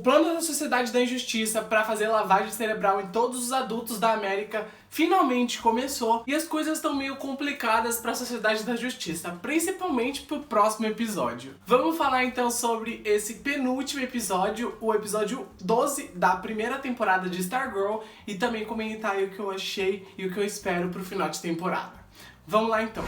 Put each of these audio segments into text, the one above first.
plano da Sociedade da Injustiça para fazer lavagem cerebral em todos os adultos da América finalmente começou e as coisas estão meio complicadas para a Sociedade da Justiça, principalmente pro próximo episódio. Vamos falar então sobre esse penúltimo episódio, o episódio 12 da primeira temporada de Stargirl, e também comentar aí o que eu achei e o que eu espero pro final de temporada. Vamos lá então.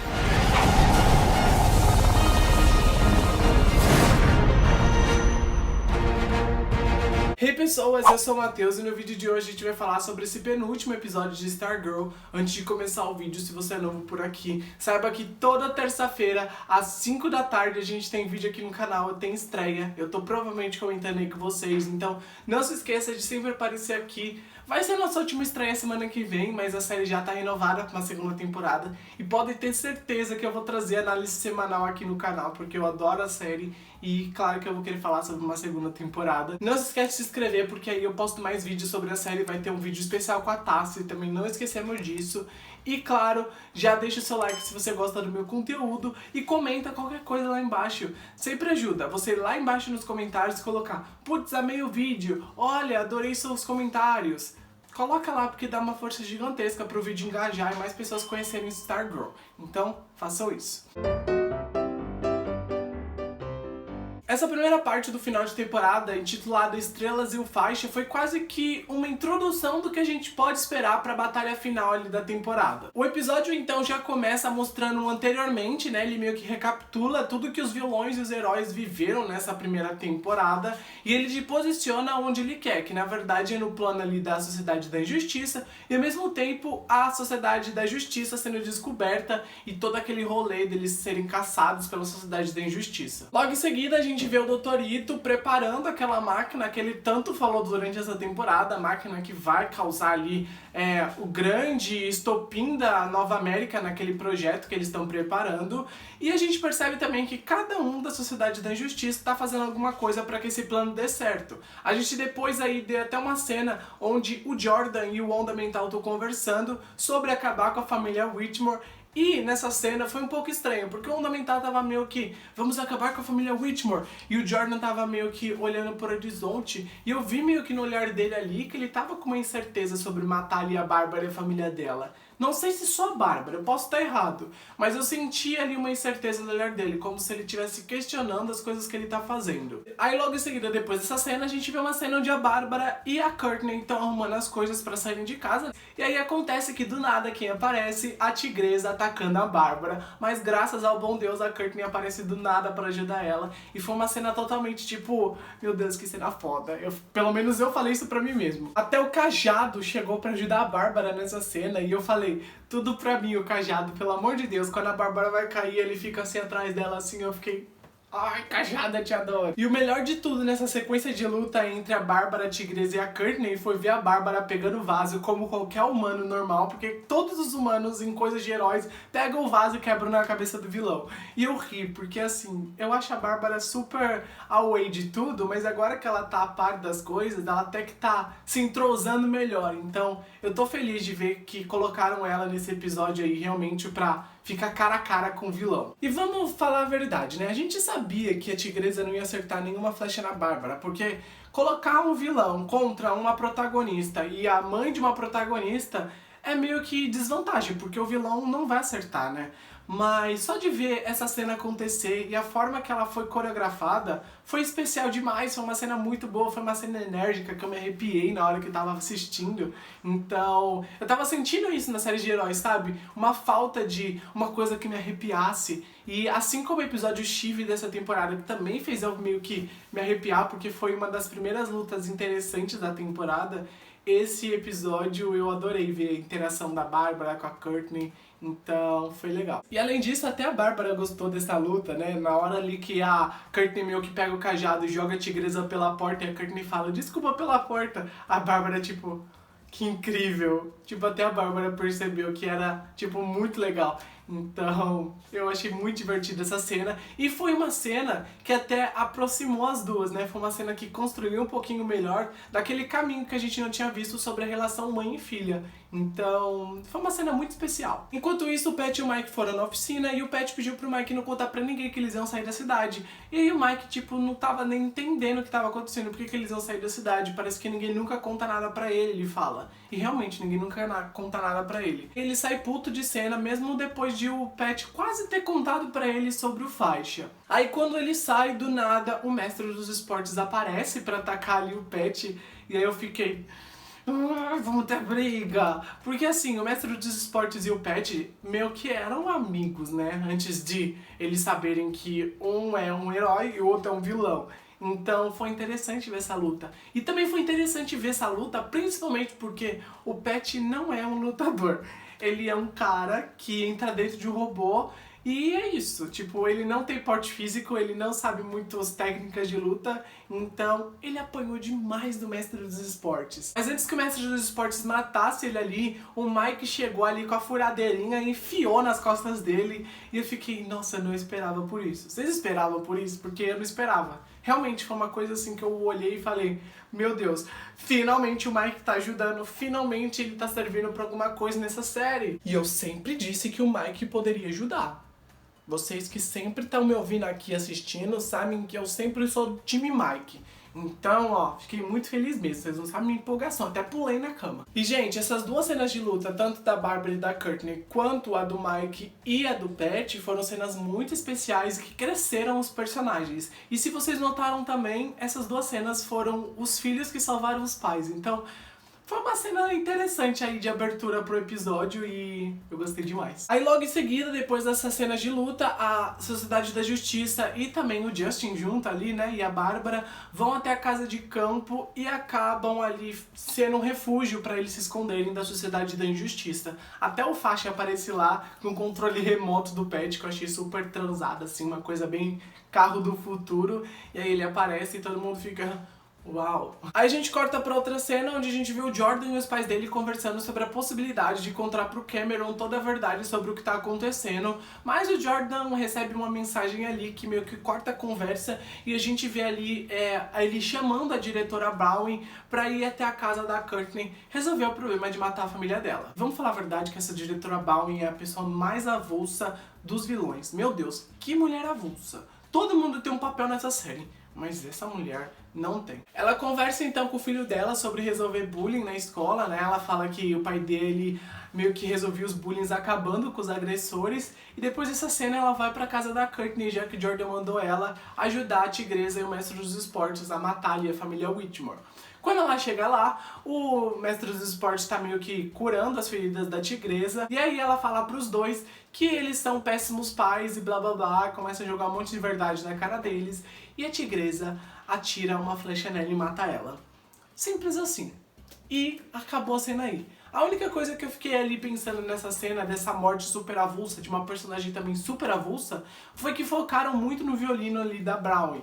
Hey pessoas, eu sou o Matheus e no vídeo de hoje a gente vai falar sobre esse penúltimo episódio de Stargirl. Antes de começar o vídeo, se você é novo por aqui, saiba que toda terça-feira, às 5 da tarde, a gente tem vídeo aqui no canal, tem estreia. Eu tô provavelmente comentando aí com vocês, então não se esqueça de sempre aparecer aqui. Vai ser a nossa última estreia semana que vem, mas a série já tá renovada para uma segunda temporada. E podem ter certeza que eu vou trazer análise semanal aqui no canal, porque eu adoro a série. E claro que eu vou querer falar sobre uma segunda temporada. Não se esquece de se inscrever, porque aí eu posto mais vídeos sobre a série. Vai ter um vídeo especial com a Tassi, também não esquecemos disso. E claro, já deixa o seu like se você gosta do meu conteúdo e comenta qualquer coisa lá embaixo. Sempre ajuda você ir lá embaixo nos comentários colocar: putz, amei o vídeo, olha, adorei seus comentários. Coloca lá porque dá uma força gigantesca pro vídeo engajar e mais pessoas conhecerem Stargirl. Então, façam isso. Essa primeira parte do final de temporada, intitulada Estrelas e o Faixa, foi quase que uma introdução do que a gente pode esperar para a batalha final ali da temporada. O episódio então já começa mostrando anteriormente, né, ele meio que recapitula tudo que os vilões e os heróis viveram nessa primeira temporada e ele te posiciona onde ele quer, que na verdade é no plano ali da Sociedade da Injustiça e ao mesmo tempo a Sociedade da Justiça sendo descoberta e todo aquele rolê deles serem caçados pela Sociedade da Injustiça. Logo em seguida a gente vê o Dr. Ito preparando aquela máquina que ele tanto falou durante essa temporada, a máquina que vai causar ali o grande estopim da Nova América naquele projeto que eles estão preparando. E a gente percebe também que cada um da Sociedade da Injustiça está fazendo alguma coisa para que esse plano dê certo. A gente depois aí dê até uma cena onde o Jordan e o Onda Mental estão conversando sobre acabar com a família Whitmore. E nessa cena foi um pouco estranho, porque o Onda Mental tava meio que, vamos acabar com a família Whitmore, e o Jordan tava meio que olhando pro horizonte, e eu vi meio que no olhar dele ali que ele tava com uma incerteza sobre matar ali a Bárbara e a família dela. Não sei se só a Bárbara, eu posso estar errado, mas eu senti ali uma incerteza no olhar dele, como se ele estivesse questionando as coisas que ele tá fazendo. Aí logo em seguida, depois dessa cena, a gente vê uma cena onde a Bárbara e a Courtney estão arrumando as coisas pra saírem de casa, e aí acontece que do nada quem aparece? A Tigresa atacando a Bárbara, mas graças ao bom Deus a Courtney aparece do nada pra ajudar ela, e foi uma cena totalmente tipo, meu Deus, que cena foda. Pelo menos eu falei isso pra mim mesmo. Até o Cajado chegou pra ajudar a Bárbara nessa cena, e eu falei, tudo pra mim o Cajado, pelo amor de Deus, quando a Bárbara vai cair, ele fica assim atrás dela, assim, eu fiquei... Ai, Cajada, te adoro. E o melhor de tudo nessa sequência de luta entre a Bárbara, a Tigresa e a Courtney foi ver a Bárbara pegando o vaso como qualquer humano normal, porque todos os humanos em coisas de heróis pegam o vaso e quebram na cabeça do vilão. E eu ri, porque assim, eu acho a Bárbara super away de tudo, mas agora que ela tá a par das coisas, ela até que tá se entrosando melhor. Então, eu tô feliz de ver que colocaram ela nesse episódio aí realmente pra ficar cara a cara com o vilão. E vamos falar a verdade, né? A gente sabia que a Tigresa não ia acertar nenhuma flecha na Bárbara, porque colocar um vilão contra uma protagonista e a mãe de uma protagonista é meio que desvantagem, porque o vilão não vai acertar, né? Mas só de ver essa cena acontecer e a forma que ela foi coreografada foi especial demais, foi uma cena muito boa, foi uma cena enérgica que eu me arrepiei na hora que eu tava assistindo. Então, eu tava sentindo isso na série de heróis, sabe? Uma falta de uma coisa que me arrepiasse. E assim como o episódio Chive dessa temporada, que também fez eu meio que me arrepiar, porque foi uma das primeiras lutas interessantes da temporada, esse episódio eu adorei ver a interação da Bárbara com a Courtney, então foi legal. E além disso, até a Bárbara gostou dessa luta, né? Na hora ali que a Courtney meio que pega o cajado e joga a Tigresa pela porta e a Courtney fala, desculpa pela porta, a Bárbara tipo, que incrível. Tipo, até a Bárbara percebeu que era tipo muito legal. Então, eu achei muito divertida essa cena. E foi uma cena que até aproximou as duas, né? Foi uma cena que construiu um pouquinho melhor daquele caminho que a gente não tinha visto sobre a relação mãe e filha. Então, foi uma cena muito especial. Enquanto isso, o Pat e o Mike foram na oficina e o Pat pediu pro Mike não contar pra ninguém que eles iam sair da cidade. E aí o Mike, tipo, não tava nem entendendo o que tava acontecendo, por que eles iam sair da cidade. Parece que ninguém nunca conta nada pra ele fala. E realmente, ninguém nunca conta nada pra ele. Ele sai puto de cena, mesmo depois de o Pat quase ter contado pra ele sobre o faixa. Aí quando ele sai, do nada, o mestre dos esportes aparece pra atacar ali o Pat. E aí eu fiquei... vamos ter briga! Porque assim, o mestre dos esportes e o Pat meio que eram amigos, né? Antes de eles saberem que um é um herói e o outro é um vilão. Então foi interessante ver essa luta. E também foi interessante ver essa luta, principalmente porque o Pat não é um lutador. Ele é um cara que entra dentro de um robô. E é isso, tipo, ele não tem porte físico, ele não sabe muitas técnicas de luta, então ele apanhou demais do mestre dos esportes. Mas antes que o mestre dos esportes matasse ele ali, o Mike chegou ali com a furadeirinha e enfiou nas costas dele, e eu fiquei, nossa, eu não esperava por isso. Vocês esperavam por isso? Porque eu não esperava. Realmente foi uma coisa assim que eu olhei e falei, meu Deus, finalmente o Mike tá ajudando, finalmente ele tá servindo pra alguma coisa nessa série. E eu sempre disse que o Mike poderia ajudar. Vocês que sempre estão me ouvindo aqui assistindo sabem que eu sempre sou do time Mike. Então, ó, fiquei muito feliz mesmo. Vocês não sabem minha empolgação, até pulei na cama. E, gente, essas duas cenas de luta, tanto da Barbara e da Courtney, quanto a do Mike e a do Pat, foram cenas muito especiais que cresceram os personagens. E se vocês notaram também, essas duas cenas foram os filhos que salvaram os pais. Então... foi uma cena interessante aí de abertura pro episódio e eu gostei demais. Aí logo em seguida, depois dessas cenas de luta, a Sociedade da Justiça e também o Justin junto ali, né, e a Bárbara vão até a casa de campo e acabam ali sendo um refúgio pra eles se esconderem da Sociedade da Injustiça. Até o Faixa aparece lá com o controle remoto do Pat, que eu achei super transado, assim, uma coisa bem carro do futuro. E aí ele aparece e todo mundo fica... uau! Aí a gente corta pra outra cena onde a gente vê o Jordan e os pais dele conversando sobre a possibilidade de contar pro Cameron toda a verdade sobre o que tá acontecendo, mas o Jordan recebe uma mensagem ali que meio que corta a conversa e a gente vê ali ele chamando a diretora Bowen pra ir até a casa da Courtney resolver o problema de matar a família dela. Vamos falar a verdade que essa diretora Bowen é a pessoa mais avulsa dos vilões. Meu Deus, que mulher avulsa! Todo mundo tem um papel nessa série, mas essa mulher não tem. Ela conversa então com o filho dela sobre resolver bullying na escola, né? Ela fala que o pai dele meio que resolvia os bullying acabando com os agressores. E depois dessa cena ela vai pra casa da Courtney, já que Jordan mandou ela ajudar a Tigresa e o mestre dos esportes a matar ali a família Whitmore. Quando ela chega lá, o mestre dos esportes tá meio que curando as feridas da Tigresa. E aí ela fala pros dois que eles são péssimos pais e blá blá blá. Começa a jogar um monte de verdade na cara deles. E a Tigresa atira uma flecha nela e mata ela. Simples assim. E acabou a cena aí. A única coisa que eu fiquei ali pensando nessa cena, dessa morte super avulsa, de uma personagem também super avulsa, foi que focaram muito no violino ali da Brown.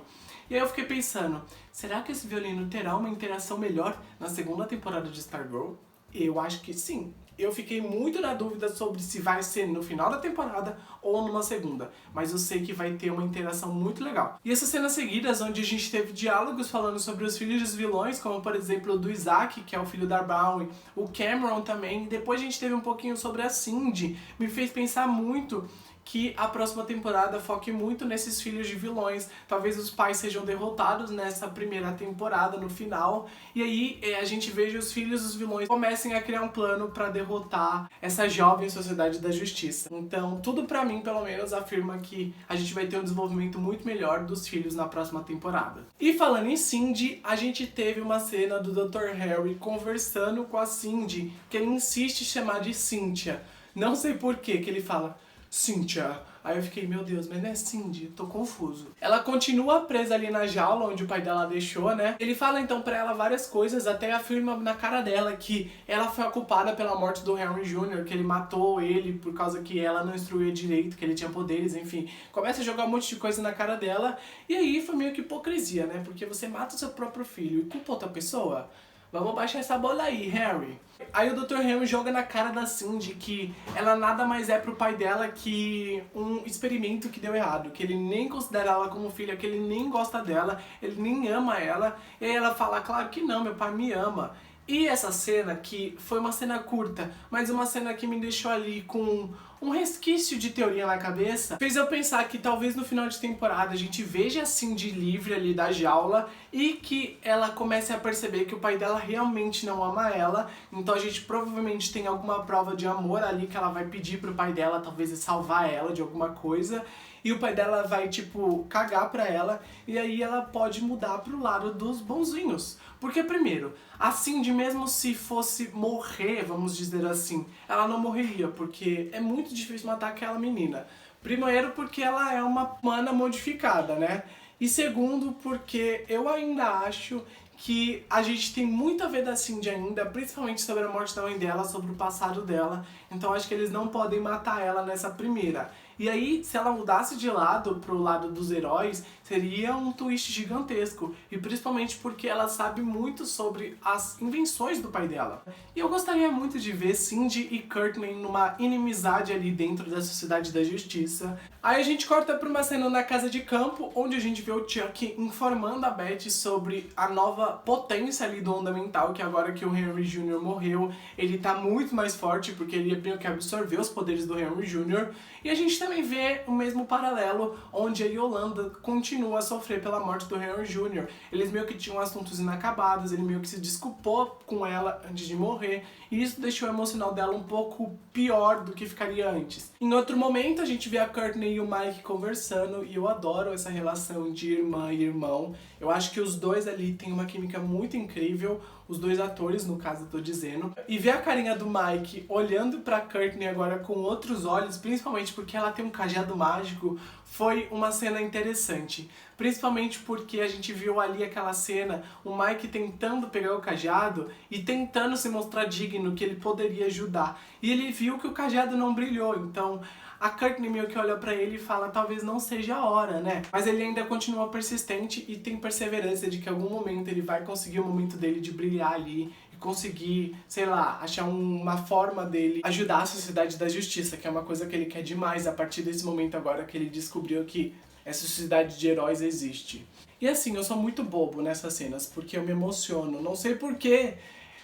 E aí eu fiquei pensando, será que esse violino terá uma interação melhor na segunda temporada de Stargirl? Eu acho que sim. Eu fiquei muito na dúvida sobre se vai ser no final da temporada ou numa segunda, mas eu sei que vai ter uma interação muito legal. E essas cenas seguidas, onde a gente teve diálogos falando sobre os filhos dos vilões, como por exemplo o do Isaac, que é o filho da Bowen, o Cameron também, e depois a gente teve um pouquinho sobre a Cindy, me fez pensar muito que a próxima temporada foque muito nesses filhos de vilões. Talvez os pais sejam derrotados nessa primeira temporada, no final, e aí a gente veja os filhos dos vilões comecem a criar um plano pra derrotar essa jovem Sociedade da Justiça. Então, tudo pra mim, pelo menos, afirma que a gente vai ter um desenvolvimento muito melhor dos filhos na próxima temporada. E falando em Cindy, a gente teve uma cena do Dr. Harry conversando com a Cindy, que ele insiste em chamar de Cynthia. Não sei por que ele fala Cynthia. Aí eu fiquei, meu Deus, mas não é Cindy, tô confuso. Ela continua presa ali na jaula onde o pai dela deixou, né? Ele fala então pra ela várias coisas, até afirma na cara dela que ela foi a culpada pela morte do Henry Jr., que ele matou ele por causa que ela não instruía direito, que ele tinha poderes, enfim. Começa a jogar um monte de coisa na cara dela, e aí foi meio que hipocrisia, né? Porque você mata o seu próprio filho e culpa outra pessoa? Vamos baixar essa bola aí, Harry. Aí o Dr. Harry joga na cara da Cindy que ela nada mais é pro pai dela que um experimento que deu errado, que ele nem considera ela como filha, que ele nem gosta dela, ele nem ama ela. E aí ela fala, claro que não, meu pai me ama. E essa cena, que foi uma cena curta, mas uma cena que me deixou ali com um resquício de teoria na cabeça, fez eu pensar que talvez no final de temporada a gente veja a Cindy livre ali da jaula e que ela comece a perceber que o pai dela realmente não ama ela, então a gente provavelmente tem alguma prova de amor ali que ela vai pedir pro pai dela, talvez salvar ela de alguma coisa, e o pai dela vai, tipo, cagar pra ela, e aí ela pode mudar pro lado dos bonzinhos. Porque, primeiro, a Cindy, mesmo se fosse morrer, vamos dizer assim, ela não morreria, porque é muito difícil matar aquela menina. Primeiro, porque ela é uma humana modificada, né? E segundo, porque eu ainda acho que a gente tem muito a ver da Cindy ainda, principalmente sobre a morte da mãe dela, sobre o passado dela. Então acho que eles não podem matar ela nessa primeira. E aí, se ela mudasse de lado pro lado dos heróis, seria um twist gigantesco. E principalmente porque ela sabe muito sobre as invenções do pai dela. E eu gostaria muito de ver Cindy e Courtney numa inimizade ali dentro da Sociedade da Justiça. Aí a gente corta pra uma cena na casa de campo, onde a gente vê o Chuck informando a Beth sobre a nova potência ali do Onda Mental, que agora que o Henry Jr. morreu, ele tá muito mais forte, porque ele meio que absorveu os poderes do Henry Jr. E a gente também vê o mesmo paralelo, onde a Yolanda continua a sofrer pela morte do Henry Jr. Eles meio que tinham assuntos inacabados, ele meio que se desculpou com ela antes de morrer, e isso deixou o emocional dela um pouco pior do que ficaria antes. Em outro momento, a gente vê a Courtney e o Mike conversando, e eu adoro essa relação de irmã e irmão. Eu acho que os dois ali têm uma química muito incrível, os dois atores, no caso, eu tô dizendo. E ver a carinha do Mike olhando pra Courtney agora com outros olhos, principalmente porque ela tem um cajado mágico, foi uma cena interessante. Principalmente porque a gente viu ali aquela cena, o Mike tentando pegar o cajado e tentando se mostrar digno, que ele poderia ajudar. E ele viu que o cajado não brilhou, então a Courtney meio que olha pra ele e fala, talvez não seja a hora, né? Mas ele ainda continua persistente e tem perseverança de que em algum momento ele vai conseguir o momento dele de brilhar ali e conseguir, sei lá, achar uma forma dele ajudar a Sociedade da Justiça, que é uma coisa que ele quer demais a partir desse momento agora que ele descobriu que essa sociedade de heróis existe. E assim, eu sou muito bobo nessas cenas, porque eu me emociono, não sei porquê.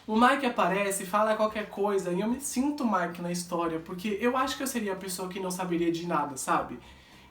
O Mike aparece, fala qualquer coisa e eu me sinto Mike na história, porque eu acho que eu seria a pessoa que não saberia de nada, sabe?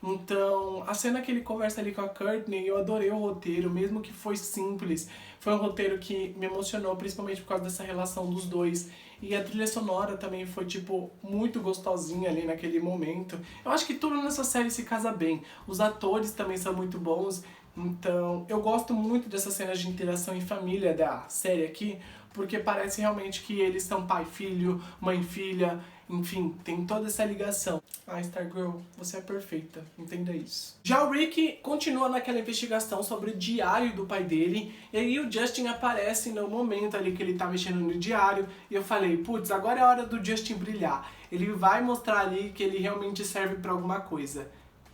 Então, a cena que ele conversa ali com a Courtney, eu adorei o roteiro, mesmo que foi simples. Foi um roteiro que me emocionou, principalmente por causa dessa relação dos dois. E a trilha sonora também foi, tipo, muito gostosinha ali naquele momento. Eu acho que tudo nessa série se casa bem. Os atores também são muito bons. Então, eu gosto muito dessas cenas de interação em família da série aqui, porque parece realmente que eles são pai, filho, mãe, filha, enfim, tem toda essa ligação. Ah, Stargirl, você é perfeita, entenda isso. Já o Rick continua naquela investigação sobre o diário do pai dele, e aí o Justin aparece no momento ali que ele tá mexendo no diário, e eu falei, putz, agora é a hora do Justin brilhar. Ele vai mostrar ali que ele realmente serve pra alguma coisa.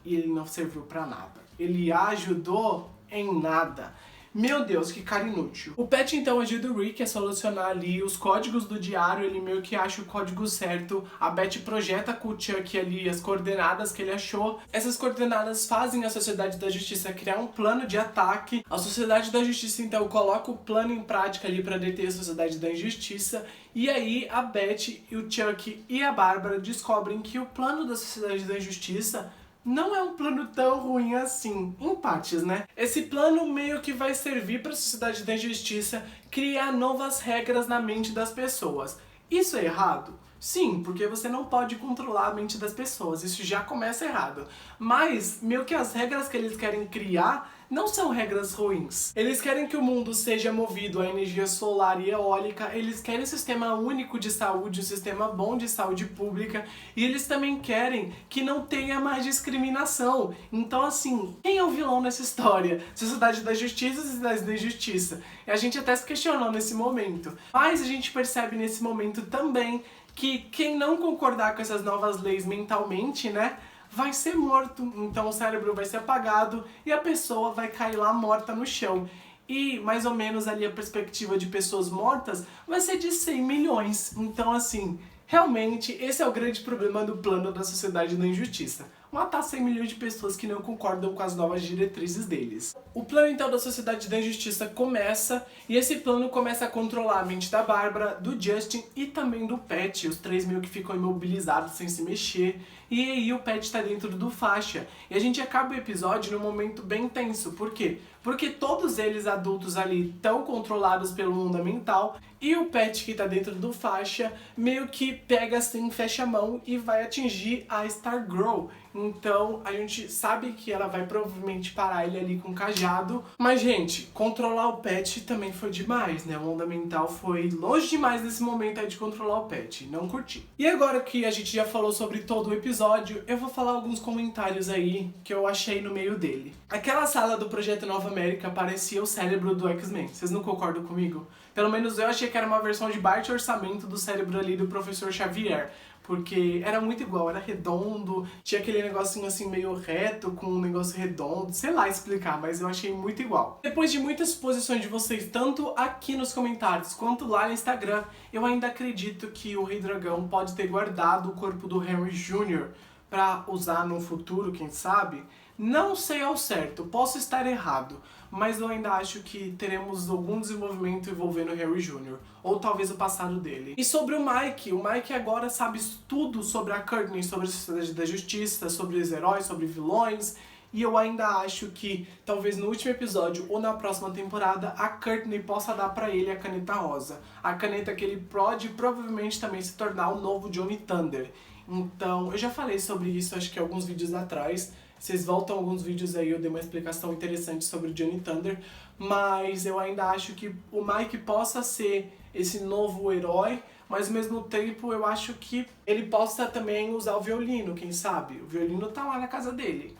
E ele não serviu pra nada. Ele ajudou em nada. Meu Deus, que cara inútil. O Pat então ajuda o Rick a solucionar ali os códigos do diário, ele meio que acha o código certo. A Beth projeta com o Chuck ali as coordenadas que ele achou. Essas coordenadas fazem a Sociedade da Justiça criar um plano de ataque. A Sociedade da Justiça então coloca o plano em prática ali pra deter a Sociedade da Injustiça. E aí a Beth, o Chuck e a Bárbara descobrem que o plano da Sociedade da Injustiça não é um plano tão ruim assim, em partes, né? Esse plano meio que vai servir para a Sociedade da Injustiça criar novas regras na mente das pessoas. Isso é errado? Sim, porque você não pode controlar a mente das pessoas, isso já começa errado. Mas, meio que as regras que eles querem criar não são regras ruins. Eles querem que o mundo seja movido à energia solar e eólica, eles querem um sistema único de saúde, um sistema bom de saúde pública, e eles também querem que não tenha mais discriminação. Então assim, quem é o vilão nessa história? Sociedade da Justiça, Sociedade da Injustiça. E a gente até se questionou nesse momento. Mas a gente percebe nesse momento também que quem não concordar com essas novas leis mentalmente, né, vai ser morto. Então o cérebro vai ser apagado e a pessoa vai cair lá morta no chão. E mais ou menos ali a perspectiva de pessoas mortas vai ser de 100 milhões. Então assim, realmente esse é o grande problema do plano da Sociedade da Injustiça. matar 100 milhões de pessoas que não concordam com as novas diretrizes deles. O plano então da Sociedade da Injustiça começa, e esse plano começa a controlar a mente da Bárbara, do Justin e também do Pat, os três meio que ficam imobilizados sem se mexer, e aí o Pat tá dentro do faixa. E a gente acaba o episódio num momento bem tenso. Por quê? Porque todos eles adultos ali estão controlados pelo mundo mental, e o Pat que tá dentro do faixa meio que pega assim, fecha a mão e vai atingir a Stargirl. Então a gente sabe que ela vai provavelmente parar ele ali com um cajado. Mas gente, controlar o Pat também foi demais, né? O mundo mental foi longe demais nesse momento aí de controlar o Pat. Não curti. E agora que a gente já falou sobre todo o episódio, eu vou falar alguns comentários aí que eu achei no meio dele. Aquela sala do Projeto Nova América parecia o cérebro do X-Men. Vocês não concordam comigo? Pelo menos eu achei que era uma versão de baixo orçamento do cérebro ali do Professor Xavier. Porque era muito igual, era redondo, tinha aquele negocinho assim meio reto, com um negócio redondo, sei lá explicar, mas eu achei muito igual. Depois de muitas suposições de vocês, tanto aqui nos comentários quanto lá no Instagram, eu ainda acredito que o Rei Dragão pode ter guardado o corpo do Henry Jr. pra usar no futuro, quem sabe? Não sei ao certo, posso estar errado, mas eu ainda acho que teremos algum desenvolvimento envolvendo o Harry Jr., ou talvez o passado dele. E sobre o Mike agora sabe tudo sobre a Courtney, sobre a Sociedade da Justiça, sobre os heróis, sobre vilões, e eu ainda acho que talvez no último episódio ou na próxima temporada a Courtney possa dar pra ele a caneta rosa. A caneta que ele pode provavelmente também se tornar o novo Johnny Thunder. Então, eu já falei sobre isso acho que alguns vídeos atrás. Vocês voltam alguns vídeos aí, eu dei uma explicação interessante sobre o Johnny Thunder, mas eu ainda acho que o Mike possa ser esse novo herói, mas ao mesmo tempo eu acho que ele possa também usar o violino, quem sabe? O violino tá lá na casa dele.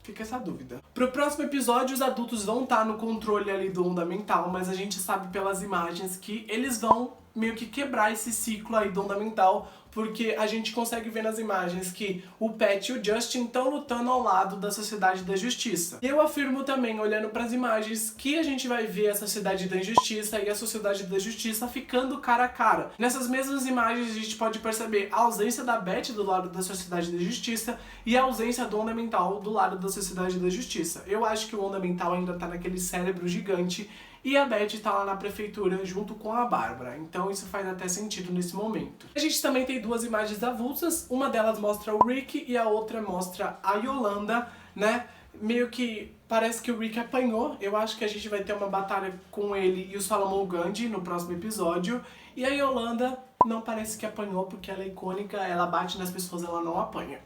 Fica essa dúvida. Pro próximo episódio, os adultos vão estar no controle ali do onda mental, mas a gente sabe pelas imagens que eles vão meio que quebrar esse ciclo aí do onda mental, porque a gente consegue ver nas imagens que o Pat e o Justin estão lutando ao lado da Sociedade da Justiça. E eu afirmo também, olhando para as imagens, que a gente vai ver a Sociedade da Injustiça e a Sociedade da Justiça ficando cara a cara. Nessas mesmas imagens a gente pode perceber a ausência da Beth do lado da Sociedade da Justiça e a ausência do Onda Mental do lado da Sociedade da Justiça. Eu acho que o Onda Mental ainda tá naquele cérebro gigante e a Beth tá lá na prefeitura junto com a Bárbara, então isso faz até sentido nesse momento. A gente também tem duas imagens avulsas, uma delas mostra o Rick e a outra mostra a Yolanda, né? Meio que parece que o Rick apanhou, eu acho que a gente vai ter uma batalha com ele e o Solomon Grundy no próximo episódio, e a Yolanda não parece que apanhou porque ela é icônica, ela bate nas pessoas, ela não apanha.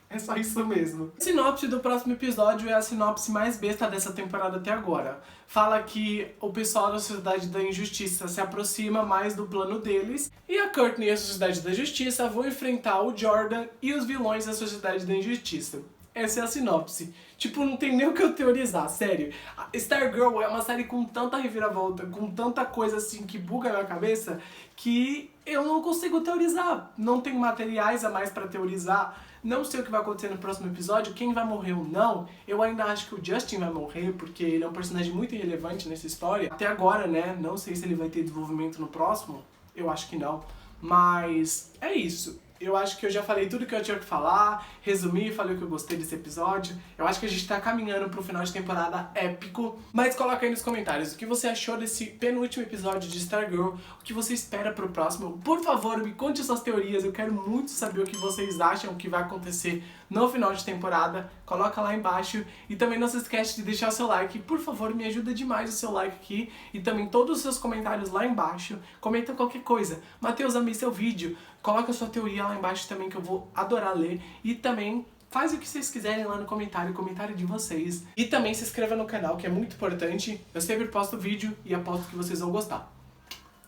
É só isso mesmo. A sinopse do próximo episódio é a sinopse mais besta dessa temporada até agora. Fala que o pessoal da Sociedade da Injustiça se aproxima mais do plano deles e a Courtney e a Sociedade da Justiça vão enfrentar o Jordan e os vilões da Sociedade da Injustiça. Essa é a sinopse. Tipo, não tem nem o que eu teorizar, sério. Stargirl é uma série com tanta reviravolta, com tanta coisa assim que buga a minha cabeça, que eu não consigo teorizar. Não tenho materiais a mais pra teorizar. Não sei o que vai acontecer no próximo episódio, quem vai morrer ou não. Eu ainda acho que o Justin vai morrer, porque ele é um personagem muito irrelevante nessa história. Até agora, né? Não sei se ele vai ter desenvolvimento no próximo. Eu acho que não. Mas é isso. Eu acho que eu já falei tudo que eu tinha que falar, resumi, falei o que eu gostei desse episódio. Eu acho que a gente tá caminhando pro final de temporada épico. Mas coloca aí nos comentários o que você achou desse penúltimo episódio de Stargirl, o que você espera pro próximo. Por favor, me conte suas teorias, eu quero muito saber o que vocês acham que vai acontecer no final de temporada. Coloca lá embaixo e também não se esquece de deixar o seu like. Por favor, me ajuda demais o seu like aqui e também todos os seus comentários lá embaixo. Comenta qualquer coisa. Matheus, amei seu vídeo. Coloca a sua teoria lá embaixo também que eu vou adorar ler. E também faz o que vocês quiserem lá no comentário de vocês. E também se inscreva no canal, que é muito importante. Eu sempre posto vídeo e aposto que vocês vão gostar.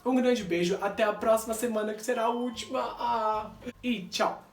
Um grande beijo, até a próxima semana que será a última. E tchau!